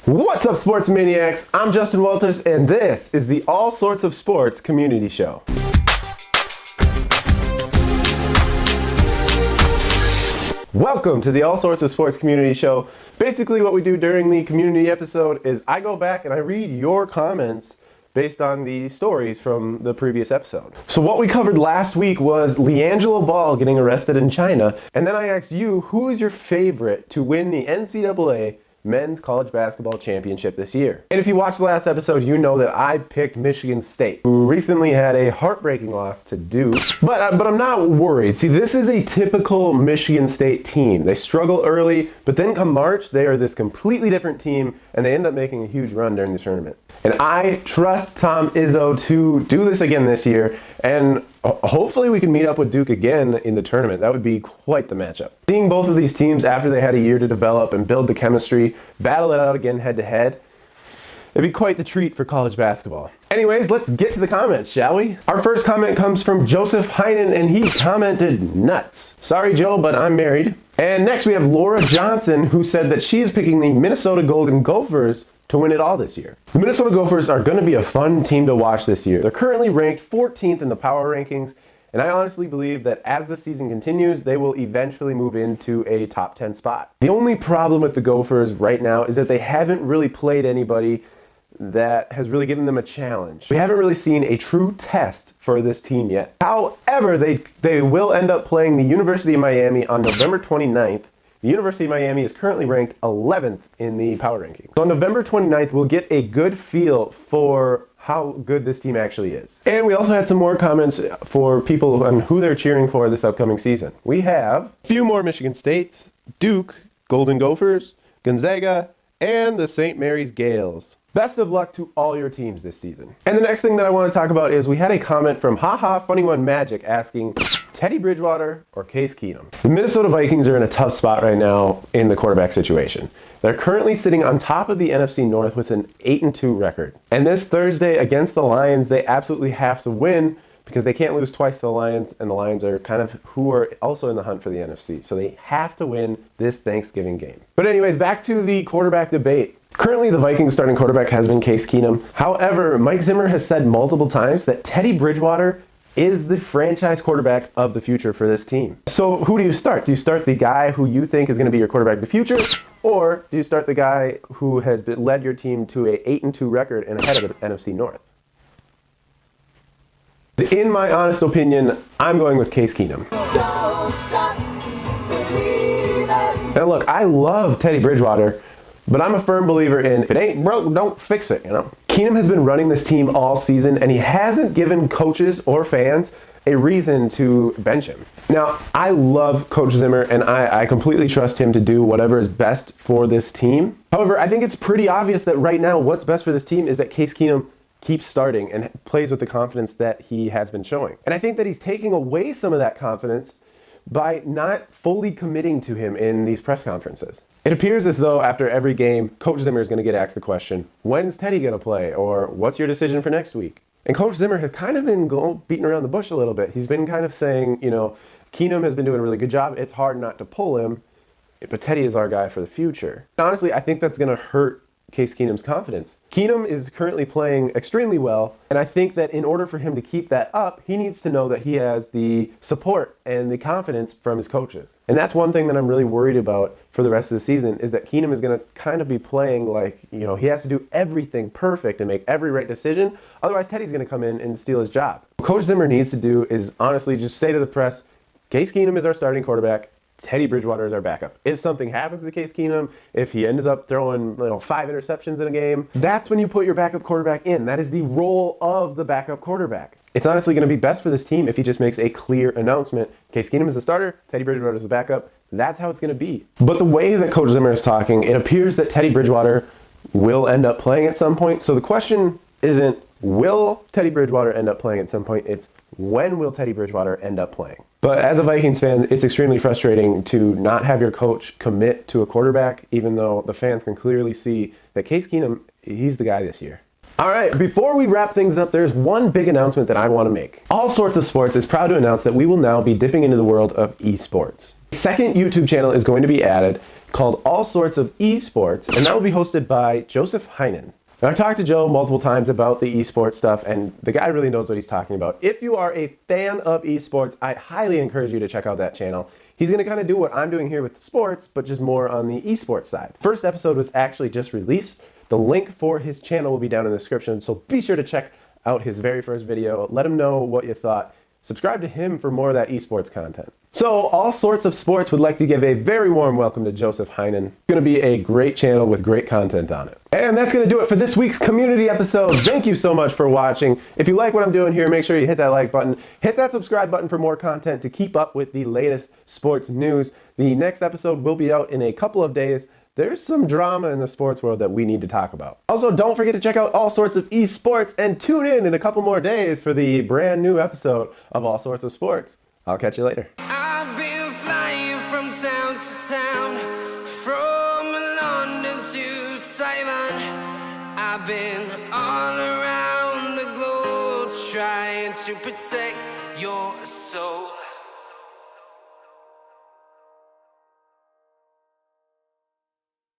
What's up, sports maniacs? I'm Justin Walters, and this is the All Sorts of Sports Community Show. Welcome to the All Sorts of Sports Community Show. Basically, what we do during the community episode is I go back and I read your comments based on the stories from the previous episode. So what we covered last week was LiAngelo Ball getting arrested in China, and then I asked you, who is your favorite to win the NCAA Men's College Basketball Championship this year? And if you watched the last episode, you know that I picked Michigan State, who recently had a heartbreaking loss to Duke. But I'm not worried. See, this is a typical Michigan State team. They struggle early, but then come March, they are this completely different team, and they end up making a huge run during the tournament. And I trust Tom Izzo to do this again this year, and hopefully we can meet up with Duke again in the tournament. That would be quite the matchup. Seeing both of these teams after they had a year to develop and build the chemistry, battle it out again head to head, it'd be quite the treat for college basketball. Anyways, let's get to the comments, shall we? Our first comment comes from Joseph Heinen, and he commented, "Nuts. Sorry, Joe, but I'm married." And next we have Laura Johnson, who said that she is picking the Minnesota Golden Gophers to win it all this year. The Minnesota Gophers are going to be a fun team to watch this year. They're currently ranked 14th in the power rankings, and I honestly believe that as the season continues, they will eventually move into a top 10 spot. The only problem with the Gophers right now is that they haven't really played anybody that has really given them a challenge. We haven't really seen a true test for this team yet. However, they will end up playing the University of Miami on November 29th. The University of Miami is currently ranked 11th in the power rankings. So on November 29th, we'll get a good feel for how good this team actually is. And we also had some more comments for people on who they're cheering for this upcoming season. We have a few more Michigan States, Duke, Golden Gophers, Gonzaga, and the St. Mary's Gales. Best of luck to all your teams this season. And the next thing that I want to talk about is we had a comment from Haha Funny One Magic asking, Teddy Bridgewater or Case Keenum? The Minnesota Vikings are in a tough spot right now in the quarterback situation. They're currently sitting on top of the NFC North with an 8-2 record. And this Thursday against the Lions, they absolutely have to win because they can't lose twice to the Lions, and the Lions are kind of who are also in the hunt for the NFC. So they have to win this Thanksgiving game. But anyways, back to the quarterback debate. Currently, the Vikings starting quarterback has been Case Keenum. However, Mike Zimmer has said multiple times that Teddy Bridgewater is the franchise quarterback of the future for this team. So who do you start? Do you start the guy who you think is going to be your quarterback of the future? Or do you start the guy who has led your team to a 8-2 record and ahead of the NFC North? In my honest opinion, I'm going with Case Keenum. Now look, I love Teddy Bridgewater, but I'm a firm believer in if it ain't broke, don't fix it, you know? Keenum has been running this team all season, and he hasn't given coaches or fans a reason to bench him. Now, I love Coach Zimmer, and I completely trust him to do whatever is best for this team. However, I think it's pretty obvious that right now what's best for this team is that Case Keenum keeps starting and plays with the confidence that he has been showing. And I think that he's taking away some of that confidence by not fully committing to him in these press conferences. It appears as though after every game, Coach Zimmer is going to get asked the question, when's Teddy going to play? Or what's your decision for next week? And Coach Zimmer has kind of been beating around the bush a little bit. He's been kind of saying, you know, Keenum has been doing a really good job. It's hard not to pull him, but Teddy is our guy for the future. Honestly, I think that's going to hurt Case Keenum's confidence. Keenum is currently playing extremely well, and I think that in order for him to keep that up, he needs to know that he has the support and the confidence from his coaches. And that's one thing that I'm really worried about for the rest of the season, is that Keenum is going to kind of be playing like, you know, he has to do everything perfect and make every right decision. Otherwise, Teddy's going to come in and steal his job. What Coach Zimmer needs to do is honestly just say to the press, Case Keenum is our starting quarterback. Teddy Bridgewater is our backup. If something happens to Case Keenum, if he ends up throwing 5 interceptions in a game, that's when you put your backup quarterback in. That is the role of the backup quarterback. It's honestly going to be best for this team if he just makes a clear announcement. Case Keenum is the starter, Teddy Bridgewater is the backup. That's how it's going to be. But the way that Coach Zimmer is talking, it appears that Teddy Bridgewater will end up playing at some point. So the question isn't, will Teddy Bridgewater end up playing at some point? It's, when will Teddy Bridgewater end up playing? But as a Vikings fan, it's extremely frustrating to not have your coach commit to a quarterback, even though the fans can clearly see that Case Keenum, he's the guy this year. All right, before we wrap things up, there's one big announcement that I want to make. All Sorts of Sports is proud to announce that we will now be dipping into the world of esports. The second YouTube channel is going to be added called All Sorts of Esports, and that will be hosted by Joseph Heinen. Now, I've talked to Joe multiple times about the esports stuff, and the guy really knows what he's talking about. If you are a fan of esports, I highly encourage you to check out that channel. He's going to kind of do what I'm doing here with sports, but just more on the esports side. First episode was actually just released. The link for his channel will be down in the description, so be sure to check out his very first video. Let him know what you thought. Subscribe to him for more of that esports content. So, All Sorts of Sports would like to give a very warm welcome to Joseph Heinen. It's going to be a great channel with great content on it. And that's going to do it for this week's community episode. Thank you so much for watching. If you like what I'm doing here, make sure you hit that like button. Hit that subscribe button for more content to keep up with the latest sports news. The next episode will be out in a couple of days. There's some drama in the sports world that we need to talk about. Also, don't forget to check out All Sorts of Esports and tune in a couple more days for the brand new episode of All Sorts of Sports. I'll catch you later. I've been flying from town to town, from London to Taiwan. I've been all around the globe trying to protect your soul.